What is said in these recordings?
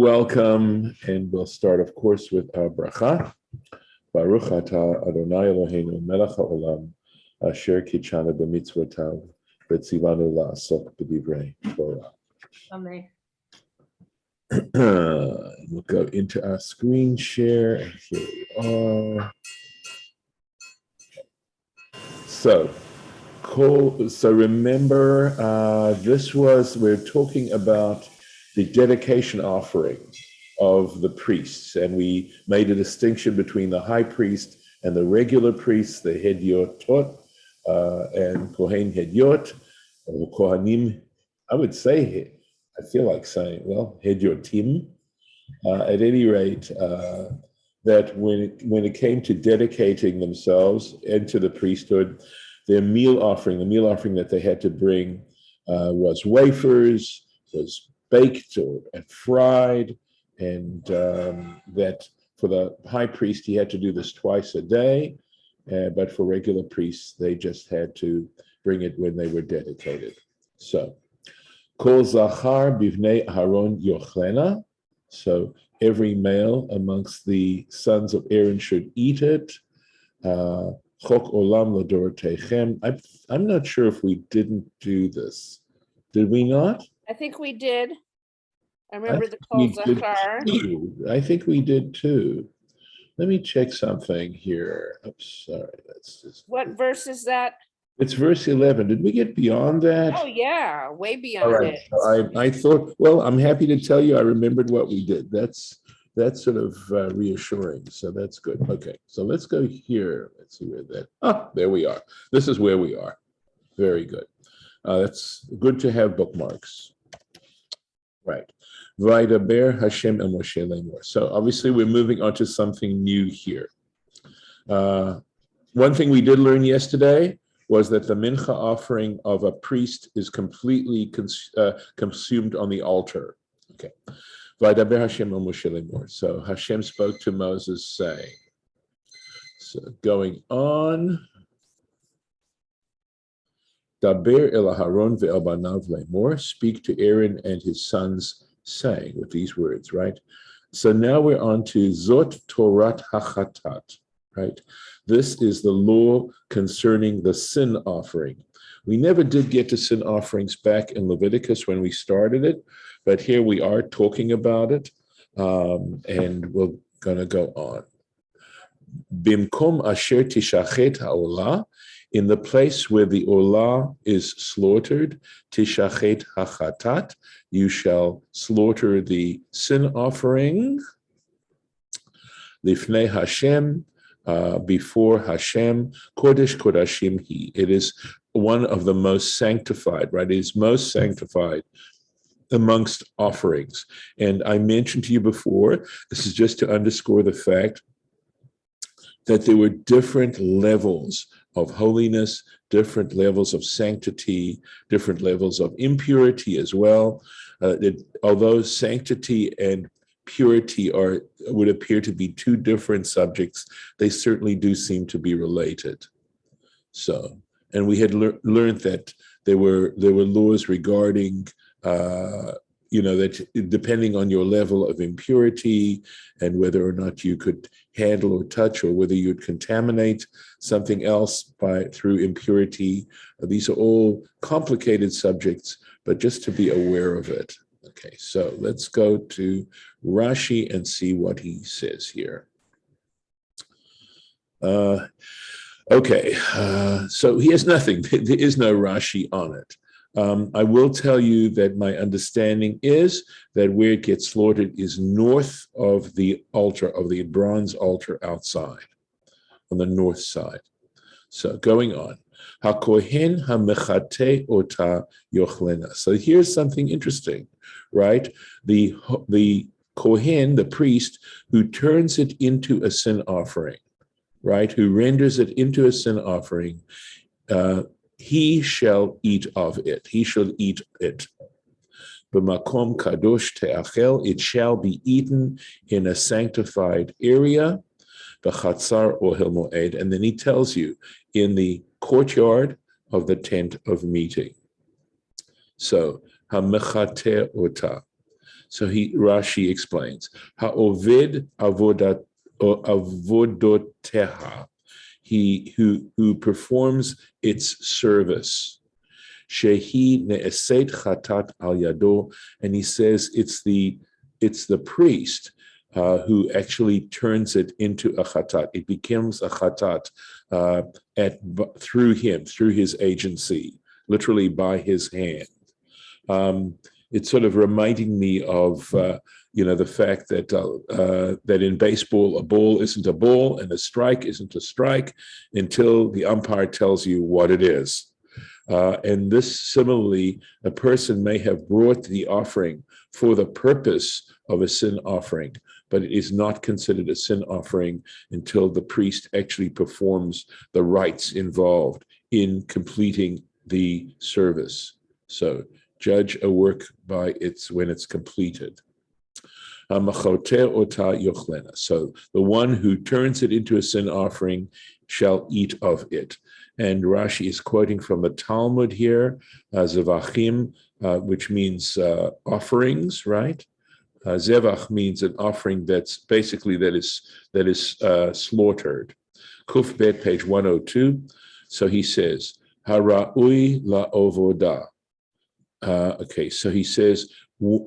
Welcome, and we'll start, of course, with our bracha. Baruch atah Adonai Eloheinu melech haolam asher kitshanu b'mitzvotav v'tzivanu la'asok b'divrei Torah. Amen. We'll go into our screen share, and here we are. So remember, we're talking about the dedication offering of the priests, and we made a distinction between the high priest and the regular priests, the hedyotot and kohen hedyot, or kohanim. I would say, I feel like saying, well, hedyotim. At any rate, that when it came to dedicating themselves into the priesthood, their meal offering, the meal offering that they had to bring was wafers, was baked and fried, and that for the high priest, he had to do this twice a day, but for regular priests, they just had to bring it when they were dedicated. So, Kol Zachar Bivnei Aharon Yochlena, so every male amongst the sons of Aaron should eat it. Chok Olam L'Dorotechem. I'm not sure if we didn't do this. Did we not? I think we did. I remember the Kol Zachar. I think we did too. Let me check something here. Oops, sorry. That's just. What verse is that? It's verse 11. Did we get beyond that? Oh yeah, way beyond All right. it. So I thought. Well, I'm happy to tell you I remembered what we did. That's sort of reassuring. So that's good. Okay. So let's go here. Let's see where that. There we are. This is where we are. Very good. That's good to have bookmarks. Right. Vaydaber Hashem el Moshe lemor. So obviously we're moving on to something new here. One thing we did learn yesterday was that the mincha offering of a priest is completely consumed on the altar. Okay. Vaydaber Hashem el Moshe lemor. So Hashem spoke to Moses saying, so going on, Daber el Aharon ve'el banav lemor, speak to Aaron and his sons, saying, with these words, right? So now we're on to Zot Torat HaChatat, right? This is the law concerning the sin offering. We never did get to sin offerings back in Leviticus when we started it, but here we are talking about it, and we're going to go on. Bimkom asher tishachet ha'olah, in the place where the olah is slaughtered, tishachet hachatat, you shall slaughter the sin offering. Lifnei Hashem, before Hashem, kodesh kodashim he. It is one of the most sanctified, right? It is most sanctified amongst offerings. And I mentioned to you before, this is just to underscore the fact that there were different levels of holiness, different levels of sanctity, different levels of impurity as well. Although sanctity and purity would appear to be two different subjects, they certainly do seem to be related. So, and we had learned that there were laws regarding that depending on your level of impurity and whether or not you could handle or touch, or whether you'd contaminate something else through impurity, these are all complicated subjects, but just to be aware of it. Okay, so let's go to Rashi and see what he says here. Okay, so he has nothing. There is no Rashi on it. I will tell you that my understanding is that where it gets slaughtered is north of the altar, of the bronze altar outside, on the north side. So going on. HaKohen HaMechate Ota Yochlena. So here's something interesting, right? The Kohen, the priest, who turns it into a sin offering, right? Who renders it into a sin offering, he shall eat of it. He shall eat it. B'makom kadosh te'achel, it shall be eaten in a sanctified area. B'chatzar ohel moed, and then he tells you in the courtyard of the tent of meeting. So hamechate ota. So Rashi explains, ha'oved avodoteha, he who performs its service. Shehi ne'eset chatat al yado, and he says it's the priest who actually turns it into a chatat. It becomes a chatat through him, through his agency, literally by his hand. It's sort of reminding me of the fact that that in baseball a ball isn't a ball and a strike isn't a strike until the umpire tells you what it is. And this, similarly, a person may have brought the offering for the purpose of a sin offering, but it is not considered a sin offering until the priest actually performs the rites involved in completing the service. So judge a work by when it's completed. So the one who turns it into a sin offering shall eat of it. And Rashi is quoting from the Talmud here, Zevachim, which means offerings, right? Zevach means an offering that's basically that is slaughtered. Kuf Bet, page 102. So he says, Hara'ui la'ovodah. Okay, so he says,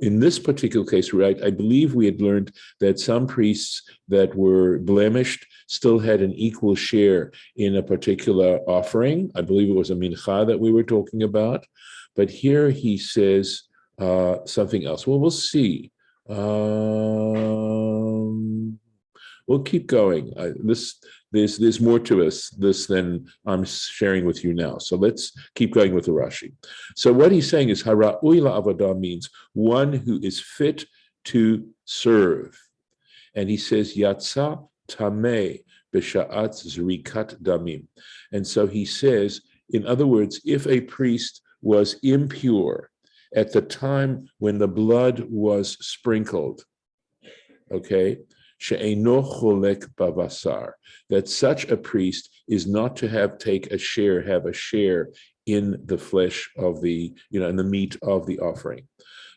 in this particular case, right, I believe we had learned that some priests that were blemished still had an equal share in a particular offering. I believe it was a mincha that we were talking about. But here he says something else. Well, we'll see. We'll keep going. There's more to this than I'm sharing with you now. So let's keep going with the Rashi. So what he's saying is hara'ui la'avodah means one who is fit to serve. And he says yatsa tameh b'sha'at zrikat damim. And so he says, in other words, if a priest was impure at the time when the blood was sprinkled, okay, she'eino cholek bavasar, that such a priest is not to have a share in the flesh of in the meat of the offering.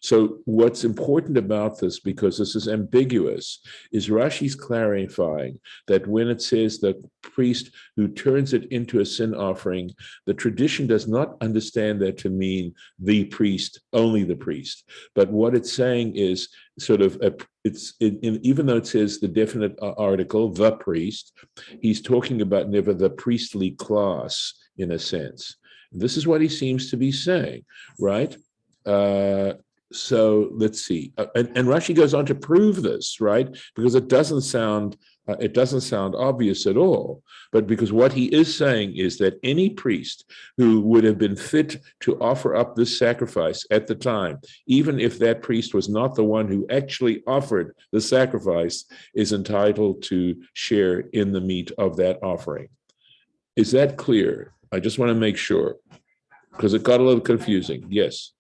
So what's important about this, because this is ambiguous, is Rashi's clarifying that when it says the priest who turns it into a sin offering, the tradition does not understand that to mean the priest, only the priest. But what it's saying is sort of, even though it says the definite article, the priest, he's talking about never the priestly class in a sense. This is what he seems to be saying, right? So let's see, and Rashi goes on to prove this, right? Because it doesn't sound obvious at all. But because what he is saying is that any priest who would have been fit to offer up this sacrifice at the time, even if that priest was not the one who actually offered the sacrifice, is entitled to share in the meat of that offering. Is that clear? I just want to make sure, because it got a little confusing. Yes.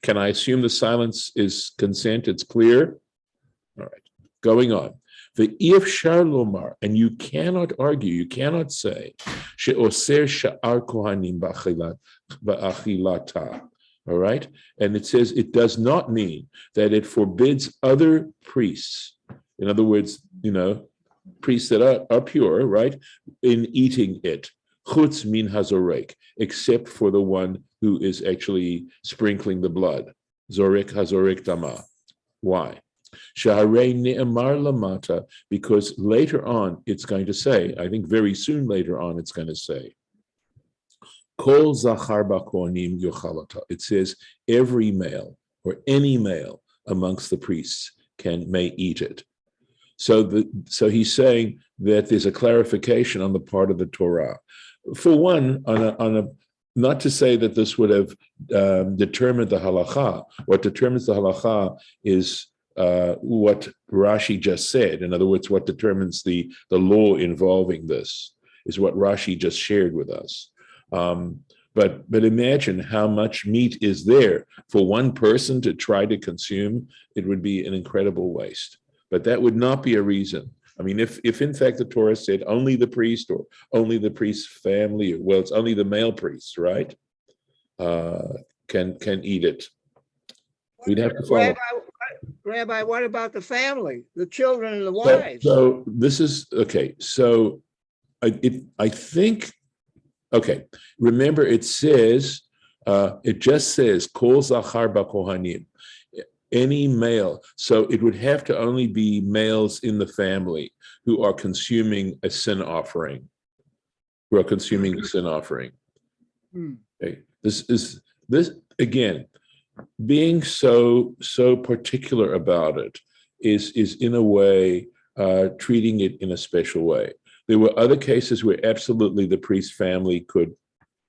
Can I assume the silence is consent? It's clear? All right, going on. The Ifshar Lomar, and you cannot argue, you cannot say, She'oser sha'ar kohanim ba'achilata. All right? And it says it does not mean that it forbids other priests, in other words, priests that are pure, right, in eating it. Chutz min hazorek, except for the one who is actually sprinkling the blood. Zorek hazorek dama. Why? Shaharei ne'emar lamata, because later on it's going to say, I think very soon later on it's going to say, Kol zachar ba'kohanim yochalata. It says every male or any male amongst the priests may eat it. So he's saying that there's a clarification on the part of the Torah. For one, not to say that this would have determined the halacha. What determines the halacha is what Rashi just said. In other words, what determines the law involving this is what Rashi just shared with us. But imagine how much meat is there for one person to try to consume. It would be an incredible waste. But that would not be a reason. I mean, if in fact the Torah said only the priest or only the priest's family, well, it's only the male priests, right, can eat it. We'd have to follow. Rabbi, what about the family, the children and the So, wives? so this is okay. So I think, okay. Remember, it says, it just says kol zachar b'kohanim, any male. So it would have to only be males in the family who are consuming a sin offering. Who are consuming the sin offering. Okay. This again, being so particular about it is in a way treating it in a special way. There were other cases where absolutely the priest family could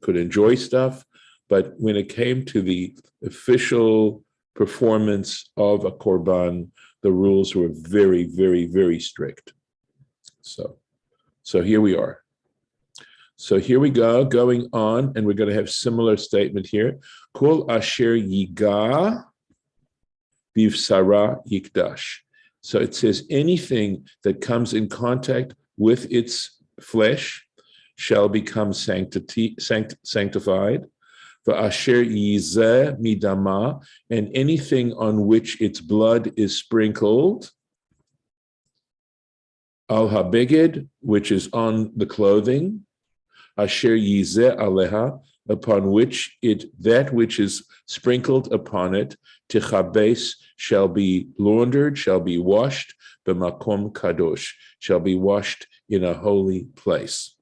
enjoy stuff, but when it came to the official performance of a korban, the rules were very, very, very strict. So here we are. So here we go, going on, and we're going to have similar statement here. Kol asher yiga bivsara yikdash. So it says anything that comes in contact with its flesh shall become sanctified. V'asher yizeh midama, and anything on which its blood is sprinkled. Al habeged, which is on the clothing. Asher yizeh aleha, upon which that which is sprinkled upon it, tichabes, shall be laundered, shall be washed, b'makom kadosh, shall be washed in a holy place.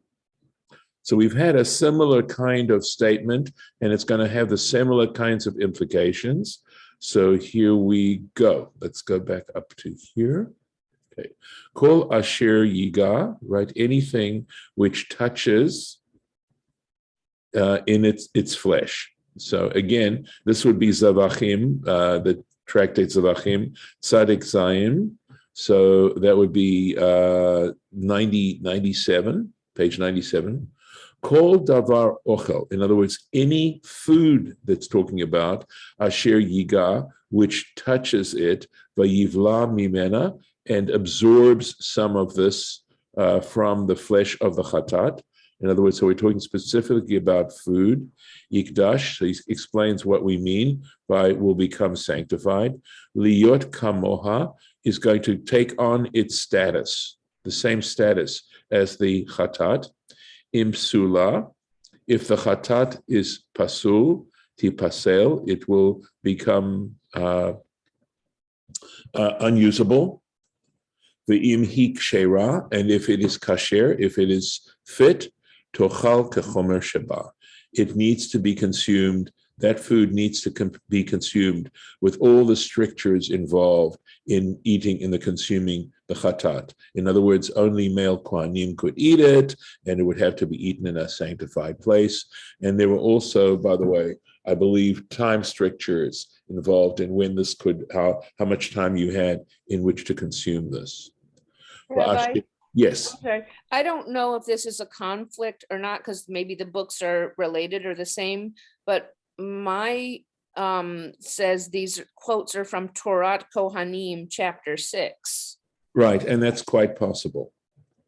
So we've had a similar kind of statement, and it's going to have the similar kinds of implications. So here we go. Let's go back up to here. Okay. Kol asher yiga, right? Anything which touches in its flesh. So again, this would be Zavachim, the tractate Zavachim, Tzadik Zayim. So that would be 97, page 97. Kol davar ochel, in other words, any food that's talking about asher yiga, which touches it, vayivla mimena, and absorbs some of this from the flesh of the chatat. In other words, so we're talking specifically about food. Yikdash, so he explains what we mean by will become sanctified. Liyot kamoha is going to take on its status, the same status as the chatat. Imsula, if the chatat is pasul, tipasel, it will become unusable. The imhi kshera, and if it is kasher, if it is fit, tochal kechomer sheba. It needs to be consumed. That food needs to be consumed with all the strictures involved in eating, in the consuming the chatat. In other words, only male kohanim could eat it, and it would have to be eaten in a sanctified place. And there were also, by the way, I believe, time strictures involved in when this could, how much time you had in which to consume this. Rabbi, yes. okay. I don't know if this is a conflict or not, because maybe the books are related or the same, but my says these quotes are from Torat Kohanim, chapter 6. Right, and that's quite possible.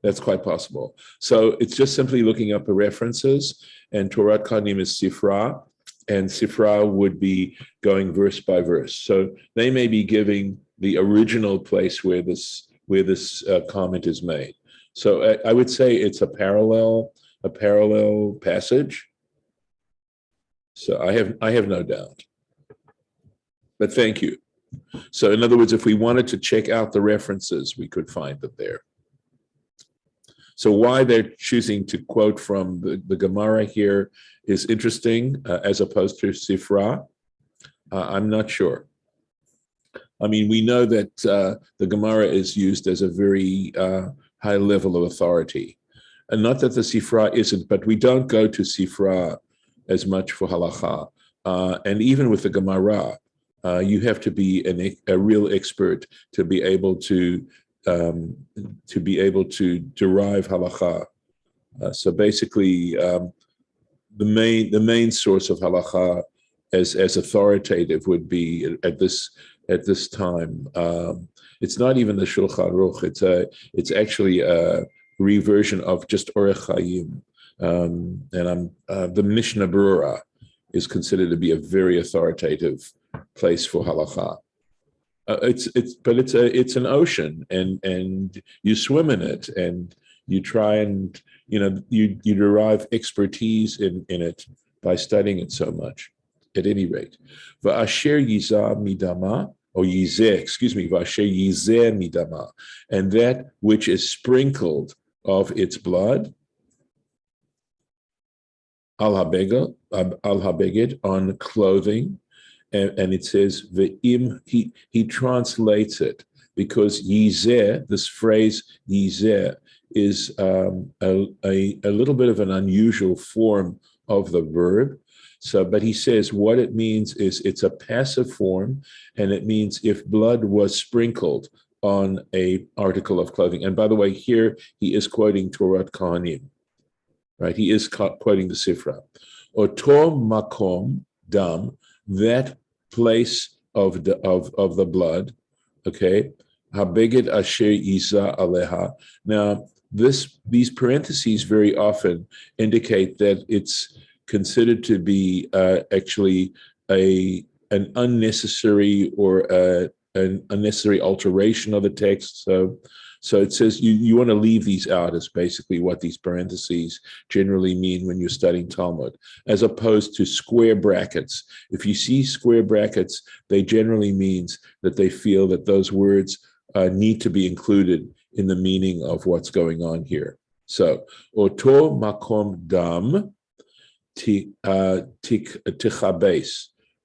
That's quite possible. So it's just simply looking up the references, and Torat Kohanim is Sifra, and Sifra would be going verse by verse. So they may be giving the original place where this comment is made. So I would say it's a parallel passage. So I have no doubt. But thank you. So in other words, if we wanted to check out the references, we could find them there. So why they're choosing to quote from the Gemara here is interesting, as opposed to Sifra. I'm not sure. I mean, we know that the Gemara is used as a very high level of authority. And not that the Sifra isn't, but we don't go to Sifra as much for halacha. And even with the Gemara, you have to be a real expert to be able to derive halacha. So basically, the main source of halacha as authoritative would be at this time. It's not even the Shulchan Aruch. It's actually a reversion of just Orech Chaim. And the Mishnah Berurah is considered to be a very authoritative place for halacha. It's an ocean, and you swim in it, and you try and you derive expertise in it by studying it so much. At any rate, va'asher yizah midama, or yizeh, excuse me, va'asher yizeh midama, and that which is sprinkled of its blood, al habeged, on clothing. And it says ve'im, he translates it, because yizeh, this phrase yizeh, is a little bit of an unusual form of the verb. So, but he says what it means is it's a passive form, and it means if blood was sprinkled on a article of clothing. And by the way, here he is quoting Torah Kohanim, right? He is quoting the Sifra. Oto makom dam, that place of the blood, okay. Habeged asher yizah aleha. Now, these parentheses very often indicate that it's considered to be actually an unnecessary or an unnecessary alteration of the text. So it says you want to leave these out, is basically what these parentheses generally mean when you're studying Talmud, as opposed to square brackets. If you see square brackets, they generally means that they feel that those words need to be included in the meaning of what's going on here. So, oto makom dam tichabes,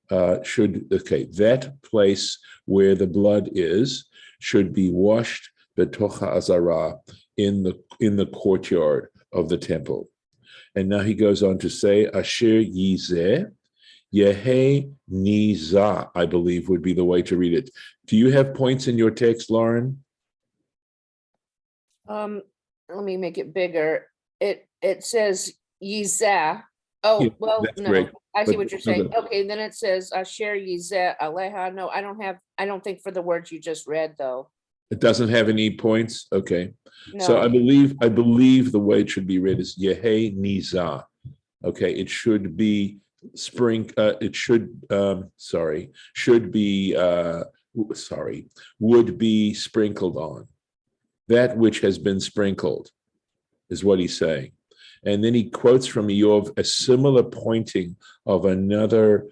that place where the blood is should be washed betocha azara, in the courtyard of the temple. And now he goes on to say, asher yizeh yehe niza, I believe would be the way to read it. Do you have points in your text, Lauren? Let me make it bigger. It says yizeh. Oh, Yeah, well, that's no, great. I see But what you're saying. Okay, then it says asher yizeh aleha. No, I don't think for the words you just read, though. It doesn't have any points. Okay, so No. I believe the way it should be read is Yehe Niza. Okay, it should be would be sprinkled on. That which has been sprinkled is what he's saying. And then he quotes from Eov a similar pointing of another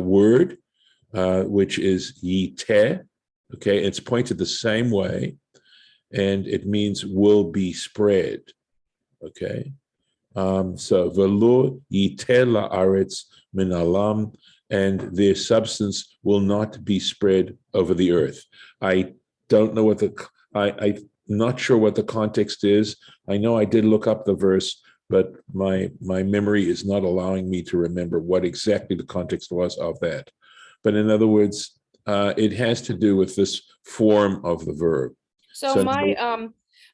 word, which is yiteh. Okay, it's pointed the same way, and it means will be spread. Okay, so velo yiteh la'aretz min alam, and their substance will not be spread over the earth. I don't know what I'm not sure what the context is. I know I did look up the verse, but my memory is not allowing me to remember what exactly the context was of that. But in other words, it has to do with this form of the verb. So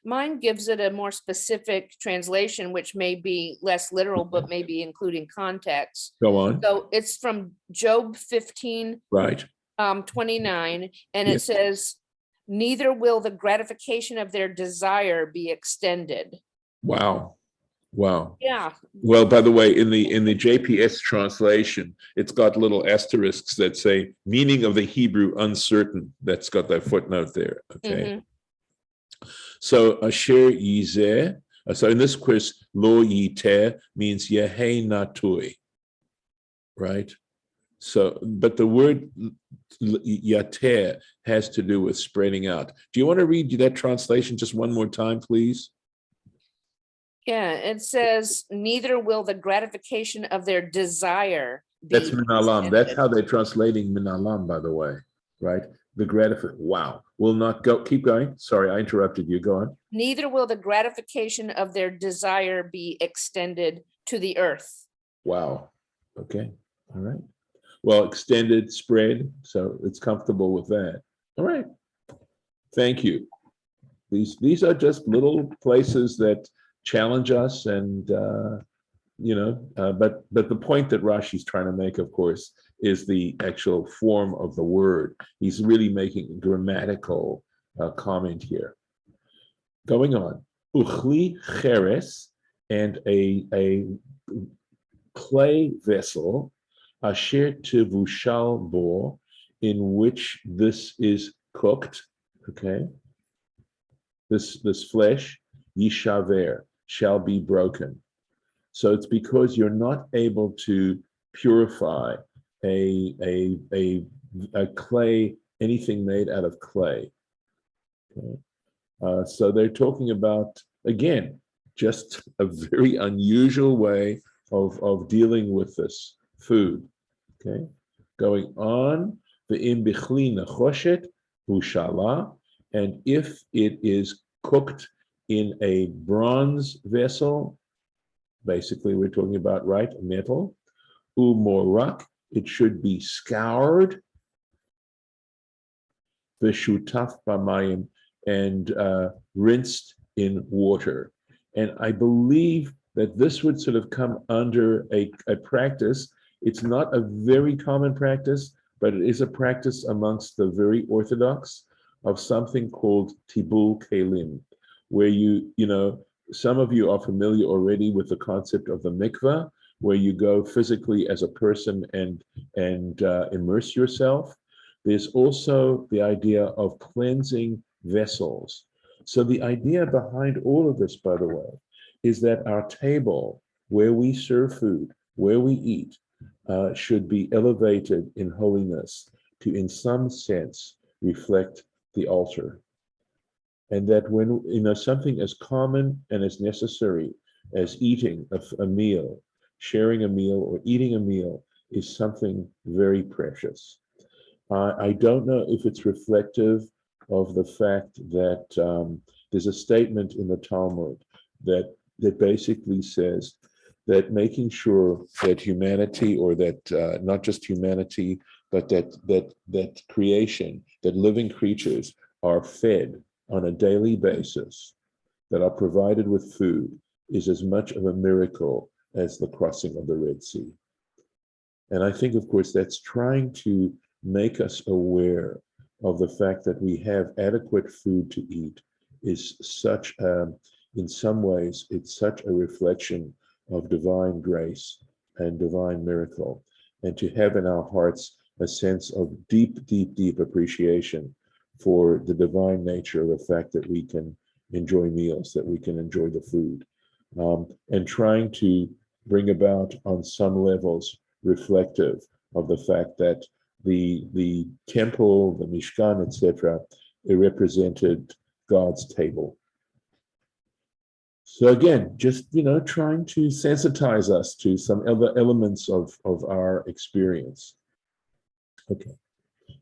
mine gives it a more specific translation, which may be less literal, but maybe including context. Go on. So it's from Job 15, right, 29, and yes. It says, neither will the gratification of their desire be extended. Wow. Yeah. Well, by the way, in the JPS translation, it's got little asterisks that say meaning of the Hebrew uncertain. That's got that footnote there. Okay. Mm-hmm. So asher yizeh. So in this quiz, lo yiteh means yehe natui, right? So, but the word yateh has to do with spreading out. Do you want to read that translation just one more time, please? Yeah, it says, neither will the gratification of their desire be That's minalam. extended. That's how they're translating minalam, by the way, right? The gratification. Wow. Will not go. Keep going. Sorry, I interrupted you. Go on. Neither will the gratification of their desire be extended to the earth. Wow. Okay. All right. Well, extended, spread. So it's comfortable with that. All right. Thank you. These are just little places that challenge us, and but the point that Rashi's trying to make, of course, is the actual form of the word. He's really making a grammatical comment here. Going on, uchli cheres, and a clay vessel, asher tivushal bo, in which this is cooked, okay? This flesh, yishaver, shall be broken. So it's because you're not able to purify a clay, anything made out of clay. Okay? So they're talking about, again, just a very unusual way of dealing with this food. Okay, going on, the imbichli nachoshet hushala, and if it is cooked in a bronze vessel, basically we're talking about, right, metal, umorak, it should be scoured, v'shutaf b'mayim, and rinsed in water. And I believe that this would sort of come under a practice. It's not a very common practice, but it is a practice amongst the very Orthodox of something called tibul kelim, where you know, some of you are familiar already with the concept of the mikveh, where you go physically as a person and immerse yourself. There's also the idea of cleansing vessels. So the idea behind all of this, by the way, is that our table, where we serve food, where we eat, should be elevated in holiness to, in some sense, reflect the altar. And that when, you know, something as common and as necessary as eating a meal, sharing a meal or eating a meal is something very precious. I don't know if it's reflective of the fact that there's a statement in the Talmud that basically says that making sure that humanity, or that not just humanity, but that creation, that living creatures are fed on a daily basis, that are provided with food, is as much of a miracle as the crossing of the Red Sea. And I think, of course, that's trying to make us aware of the fact that we have adequate food to eat is such, in some ways, it's such a reflection of divine grace and divine miracle. And to have in our hearts a sense of deep, deep, deep appreciation for the divine nature of the fact that we can enjoy meals, that we can enjoy the food, and trying to bring about on some levels reflective of the fact that the temple, the Mishkan, etc., it represented God's table. So again, just, you know, trying to sensitize us to some other elements of our experience. Okay,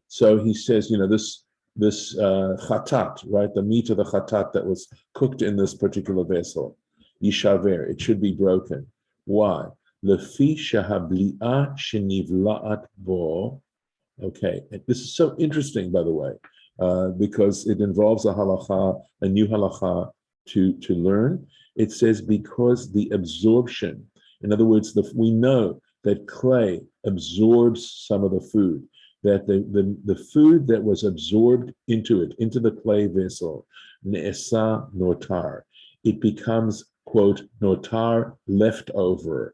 so he says, you know, this chatat, right, the meat of the chatat that was cooked in this particular vessel, yishaver, it should be broken. Why? Lefi shahabli'ah shenivla'at bo. Okay, and this is so interesting, by the way, because it involves a halacha, a new halacha to learn. It says because the absorption, in other words, we know that clay absorbs some of the food, that the food that was absorbed into it, into the clay vessel, ne'esa notar, it becomes, quote, notar, leftover,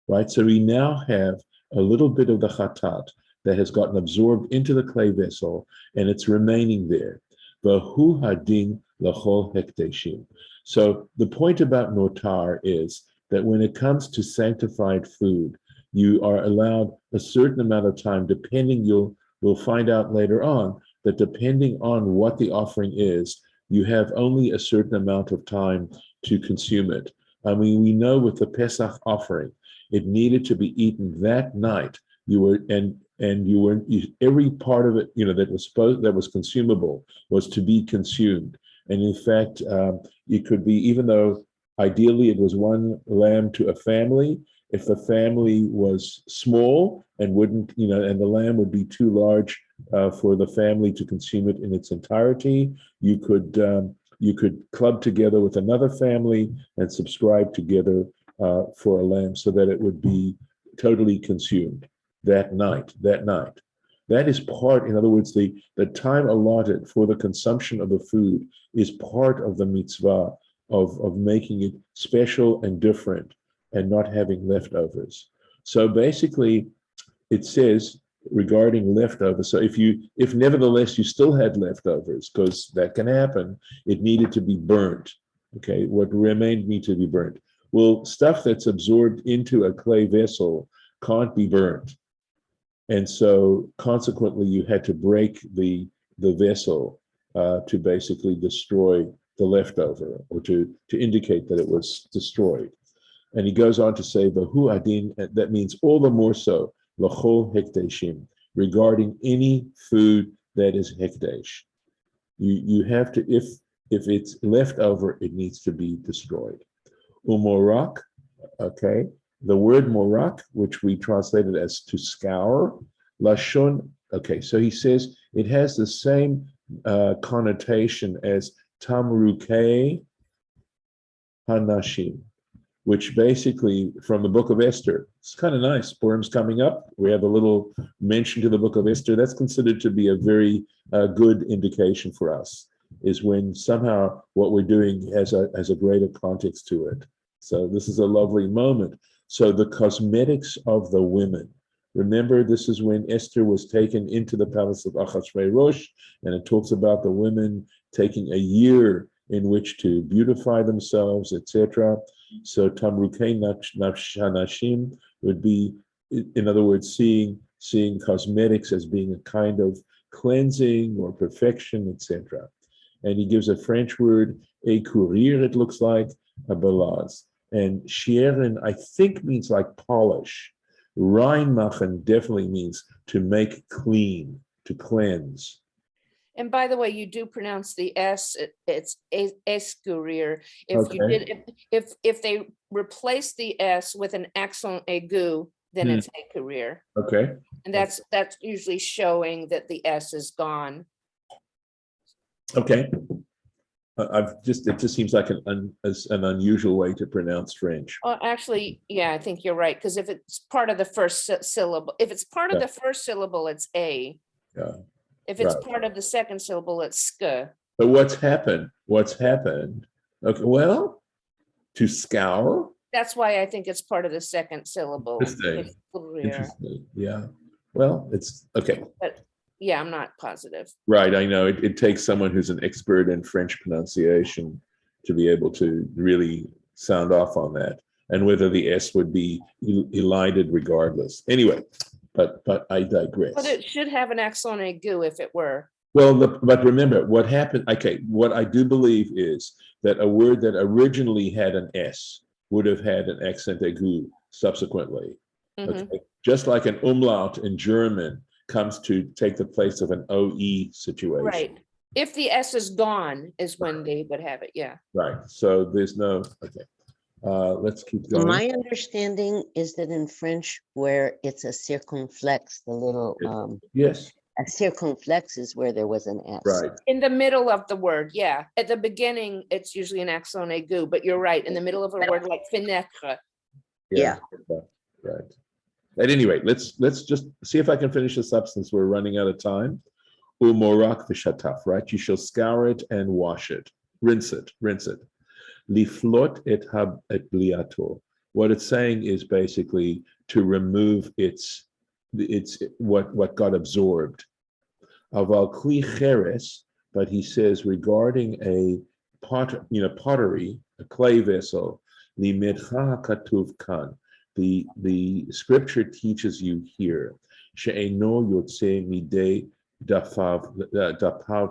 right? So we now have a little bit of the chatat that has gotten absorbed into the clay vessel, and it's remaining there. V'hu hadin l'chol hekteshim. So the point about notar is that when it comes to sanctified food, you are allowed a certain amount of time, depending, we'll find out later on, that depending on what the offering is, you have only a certain amount of time to consume it. I mean, we know with the Pesach offering, it needed to be eaten that night. Every part of it, you know, that was consumable was to be consumed. And in fact, it could be, even though ideally it was one lamb to a family, if the family was small and wouldn't, you know, and the lamb would be too large for the family to consume it in its entirety, you could club together with another family and subscribe together for a lamb so that it would be totally consumed that night. That is part, in other words, the time allotted for the consumption of the food is part of the mitzvah of making it special and different and not having leftovers. So basically, it says regarding leftovers. So if nevertheless you still had leftovers, because that can happen, it needed to be burnt. Okay, what remained need to be burnt. Well, stuff that's absorbed into a clay vessel can't be burnt. And so consequently, you had to break the vessel to basically destroy the leftover, or to indicate that it was destroyed. And he goes on to say, "Vahu adin," that means all the more so, l'chol hekdeshim, regarding any food that is hekdesh. You have to, if it's left over, it needs to be destroyed. Umorak, okay, the word morak, which we translated as to scour, lashon, okay, so he says it has the same connotation as tamruke hanashim, which basically, from the book of Esther, it's kind of nice. Purim's coming up. We have a little mention to the book of Esther. That's considered to be a very good indication for us, is when somehow what we're doing has a greater context to it. So this is a lovely moment. So the cosmetics of the women. Remember, this is when Esther was taken into the palace of Achashverosh, and it talks about the women taking a year in which to beautify themselves, etc. So Tamrukei Nafshanashim would be, in other words, seeing cosmetics as being a kind of cleansing or perfection, etc. And he gives a French word, écourir, it looks like, a belaz. And shieren, I think, means like polish. Reinmachen definitely means to make clean, to cleanse. And by the way, you do pronounce the S, it's escurir. If you Okay. did, if they replace the S with an accent aigu, then it's a career. Okay. And that's usually showing that the S is gone. Okay. It just seems like an unusual way to pronounce French. Well, actually, yeah, I think you're right. Because if it's part of the first syllable, if it's part of Yeah. the first syllable, it's A. Yeah. If it's Right. part of the second syllable, it's sk. But what's happened? Okay, well, to scour. That's why I think it's part of the second syllable. Interesting. It's career. Interesting. Yeah. Well, it's okay. But yeah, I'm not positive. Right. I know it takes someone who's an expert in French pronunciation to be able to really sound off on that, and whether the S would be elided regardless. Anyway, but I digress. But it should have an accent aigu if it were. Well, but remember what happened. Okay, what I do believe is that a word that originally had an S would have had an accent aigu subsequently. Okay, just like an umlaut in German comes to take the place of an OE situation. Right. If the S is gone is when they would have it. Yeah. Right. So there's no, okay. Let's keep going. My understanding is that in French, where it's a circumflex, the little Yes. a circumflex is where there was an S. Right. In the middle of the word, yeah. At the beginning, it's usually an accent aigu, but you're right. In the middle of a word like fenêtre. Yeah. Right. At any rate, let's just see if I can finish this up since we're running out of time. Umorak v'shataf, right? You shall scour it and wash it, rinse it. Liflot et bliato. What it's saying is basically to remove its what got absorbed. Aval kli cheres, but he says regarding a pottery, a clay vessel, limedcha katuv kan. The scripture teaches you here, she'eno yotze midei dapav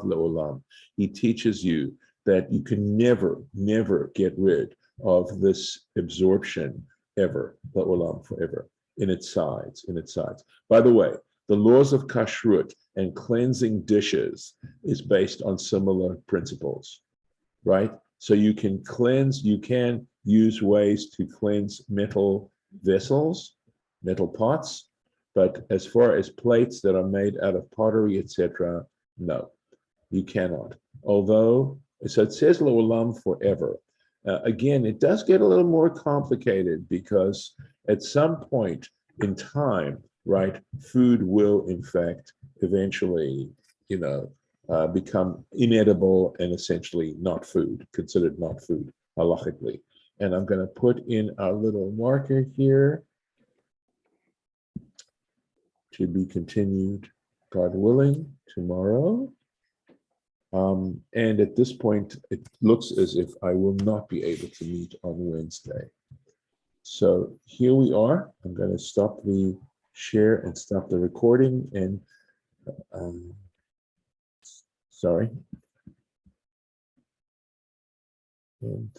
leolam. He teaches you that you can never get rid of this absorption ever, leolam, forever, in its sides. By the way, the laws of kashrut and cleansing dishes is based on similar principles, right? So you can use ways to cleanse metal vessels, metal pots, but as far as plates that are made out of pottery, etc., no, you cannot. Although, so it says le'olam, forever. Again, it does get a little more complicated because at some point in time, right, food will in fact eventually, become inedible and essentially not food, considered not food halachically. And I'm going to put in our little marker here. to be continued, God willing, tomorrow. And at this point, it looks as if I will not be able to meet on Wednesday. So here we are. I'm going to stop the share and stop the recording. And sorry. And